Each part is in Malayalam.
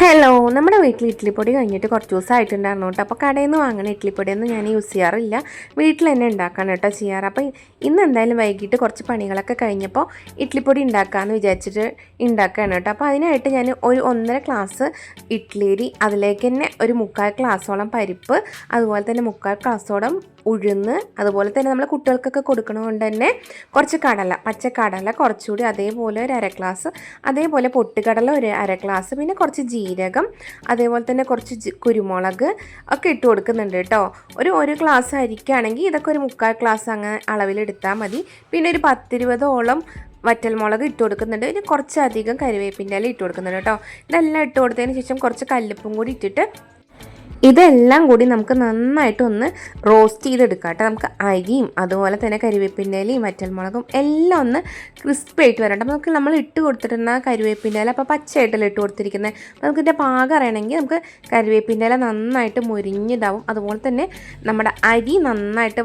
ഹലോ, നമ്മുടെ വീട്ടിൽ ഇഡ്ഡലിപ്പൊടി കഴിഞ്ഞിട്ട് കുറച്ച് ദിവസമായിട്ടുണ്ടായിരുന്നു കേട്ടോ. അപ്പോൾ കടയിൽ നിന്ന് വാങ്ങുന്ന ഇഡ്ഡലിപ്പൊടിയൊന്നും ഞാൻ യൂസ് ചെയ്യാറില്ല, വീട്ടിൽ തന്നെ ഉണ്ടാക്കാൻ കേട്ടോ ചെയ്യാറ്. അപ്പോൾ ഇന്ന് എന്തായാലും വൈകിട്ട് കുറച്ച് പണികളൊക്കെ കഴിഞ്ഞപ്പോൾ ഇഡ്ഡലിപ്പൊടി ഉണ്ടാക്കാമെന്ന് വിചാരിച്ചിട്ട് ഉണ്ടാക്കുകയാണ് കേട്ടോ. അപ്പോൾ അതിനായിട്ട് ഞാൻ ഒരു 1.5 ഗ്ലാസ് ഇഡ്ഡലി, അതിലേക്ക് തന്നെ ഒരു 3/4 ഗ്ലാസോളം പരിപ്പ്, അതുപോലെ തന്നെ 3/4 ഗ്ലാസോളം ഉഴുന്ന്, അതുപോലെ തന്നെ നമ്മൾ കുട്ടികൾക്കൊക്കെ കൊടുക്കണതുകൊണ്ട് തന്നെ കുറച്ച് കടല, പച്ചക്കടല കുറച്ചുകൂടി, അതേപോലെ ഒരു 1/2 ഗ്ലാസ്, അതേപോലെ പൊട്ടുകടല ഒരു 1/2 ഗ്ലാസ്, പിന്നെ കുറച്ച് ജീരകം, അതേപോലെ തന്നെ കുറച്ച് കുരുമുളക് ഒക്കെ ഇട്ട് കൊടുക്കുന്നുണ്ട് കേട്ടോ. ഒരു ഗ്ലാസ് അരിക്കാണെങ്കിൽ ഇതൊക്കെ ഒരു 3/4 ഗ്ലാസ് അങ്ങനെ അളവിലെടുത്താൽ മതി. പിന്നെ ഒരു 10-20ഓളം വറ്റൽമുളക് ഇട്ട് കൊടുക്കുന്നുണ്ട്. ഇനി കുറച്ചധികം കരിവേപ്പിൻ്റെ ഇല ഇട്ട് കൊടുക്കുന്നുണ്ട് കേട്ടോ. ഇതെല്ലാം ഇട്ട് കൊടുത്തതിന് ശേഷം കുറച്ച് കല്ലുപ്പും കൂടി ഇട്ടിട്ട് ഇതെല്ലാം കൂടി നമുക്ക് നന്നായിട്ടൊന്ന് റോസ്റ്റ് ചെയ്തെടുക്കാം കേട്ടോ. നമുക്ക് അരിയും അതുപോലെ തന്നെ കരിവേപ്പിൻ്റെ ഇലയും വറ്റൽമുളകും എല്ലാം ഒന്ന് ക്രിസ്പി ആയിട്ട് വരട്ടെ. നമുക്ക് നമ്മൾ ഇട്ട് കൊടുത്തിട്ടുള്ള കരിവേപ്പിൻ്റെ ഇല അപ്പോൾ പച്ചയായിട്ടല്ല ഇട്ട് കൊടുത്തിരിക്കുന്നത്. നമുക്ക് ഇതിൻ്റെ പാകം അറിയണമെങ്കിൽ നമുക്ക് കരിവേപ്പിൻ്റെ ഇല നന്നായിട്ട് മുരിഞ്ഞിതാവും. അതുപോലെ തന്നെ നമ്മുടെ അരി നന്നായിട്ട്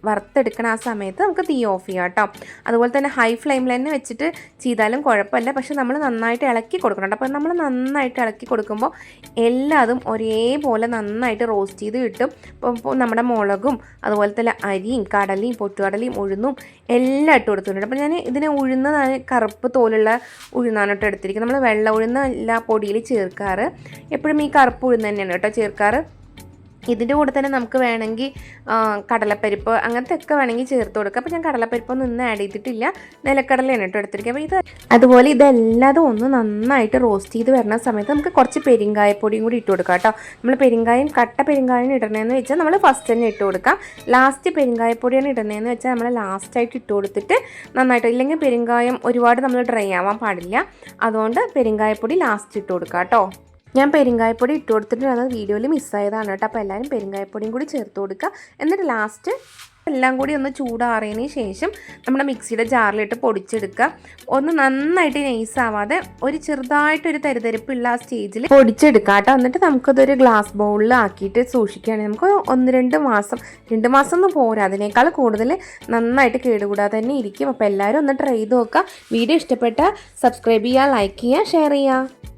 വറുത്തെടുക്കണം. ആ സമയത്ത് നമുക്ക് തീ ഓഫ് ചെയ്യാം കേട്ടോ. അതുപോലെ തന്നെ ഹൈ ഫ്ലെയിമിൽ തന്നെ വെച്ചിട്ട് ചെയ്താലും കുഴപ്പമില്ല, പക്ഷെ നമ്മൾ നന്നായിട്ട് ഇളക്കി കൊടുക്കണം കേട്ടോ. അപ്പോൾ നമ്മൾ നന്നായിട്ട് ഇളക്കി കൊടുക്കുമ്പോൾ എല്ലാതും ഒരേപോലെ നന്നായിട്ട് റോസ്റ്റ് ചെയ്ത് കിട്ടും. ഇപ്പോൾ നമ്മുടെ മുളകും അതുപോലെ തന്നെ അരിയും കടലയും പൊട്ടുകടലയും ഉഴുന്നും എല്ലാം ഇട്ട് കൊടുത്തിട്ടുണ്ട്. അപ്പോൾ ഞാൻ ഇതിനെ ഉഴുന്ന് കറുപ്പ് തോലുള്ള ഉഴുന്നാണ് കേട്ടോ എടുത്തിരിക്കുന്നത്. നമ്മൾ വെള്ള ഉഴുന്ന് എല്ലാ പൊടിയിൽ ചേർക്കാറ്, എപ്പോഴും ഈ കറുപ്പ് ഉഴുന്ന് തന്നെയാണ് കേട്ടോ ചേർക്കാറ്. ഇതിൻ്റെ കൂടെ തന്നെ നമുക്ക് വേണമെങ്കിൽ കടലപ്പരിപ്പ് അങ്ങനത്തെ ഒക്കെ വേണമെങ്കിൽ ചേർത്ത് കൊടുക്കുക. അപ്പോൾ ഞാൻ കടലപ്പരിപ്പൊന്നും ഇന്ന് ആഡ് ചെയ്തിട്ടില്ല, നിലക്കടലയാണ് കേട്ടോ എടുത്തിരിക്കുക. അപ്പോൾ അതുപോലെ ഇതെല്ലാതും ഒന്ന് നന്നായിട്ട് റോസ്റ്റ് ചെയ്ത് വരുന്ന സമയത്ത് നമുക്ക് കുറച്ച് പെരിങ്കായപ്പൊടിയും കൂടി ഇട്ട് കൊടുക്കാം കേട്ടോ. നമ്മൾ പെരിങ്കായം കട്ട പെരിങ്കായം ഇടണതെന്ന് വെച്ചാൽ നമ്മൾ ഫസ്റ്റ് തന്നെ ഇട്ട് കൊടുക്കാം. ലാസ്റ്റ് പെരിങ്കായപ്പൊടിയാണ് ഇടുന്നതെന്ന് വെച്ചാൽ നമ്മൾ ലാസ്റ്റായിട്ട് ഇട്ട് കൊടുത്തിട്ട് നന്നായിട്ട്, ഇല്ലെങ്കിൽ പെരിങ്കായം ഒരുപാട് നമ്മൾ ഡ്രൈ ആവാൻ പാടില്ല. അതുകൊണ്ട് പെരിങ്കായപ്പൊടി ലാസ്റ്റ് ഇട്ട് കൊടുക്കാം കേട്ടോ. ഞാൻ പെരിങ്കായപ്പൊടി ഇട്ട് കൊടുത്തിട്ടുള്ളത് വീഡിയോയിൽ മിസ്സായതാണ് കേട്ടോ. അപ്പോൾ എല്ലാവരും പെരിങ്കായപ്പൊടിയും കൂടി ചേർത്ത് കൊടുക്കുക. എന്നിട്ട് ലാസ്റ്റ് എല്ലാം കൂടി ഒന്ന് ചൂടാറിയതിന് ശേഷം നമ്മുടെ മിക്സിയുടെ ജാറിലിട്ട് പൊടിച്ചെടുക്കുക. ഒന്ന് നന്നായിട്ട് നൈസ് ആവാതെ ഒരു ചെറുതായിട്ടൊരു തരിതരിപ്പുള്ള ആ സ്റ്റേജിൽ പൊടിച്ചെടുക്കുക കേട്ടോ. എന്നിട്ട് നമുക്കതൊരു ഗ്ലാസ് ബൗളിൽ ആക്കിയിട്ട് സൂക്ഷിക്കുകയാണെങ്കിൽ നമുക്ക് 1-2 മാസം, 2 മാസം ഒന്നും പോരാ, അതിനേക്കാൾ കൂടുതൽ നന്നായിട്ട് കേടുകൂടാതെ തന്നെ ഇരിക്കും. അപ്പോൾ എല്ലാവരും ഒന്ന് ട്രൈ ചെയ്ത് നോക്കുക. വീഡിയോ ഇഷ്ടപ്പെട്ടാൽ സബ്സ്ക്രൈബ് ചെയ്യുക, ലൈക്ക് ചെയ്യുക, ഷെയർ ചെയ്യുക.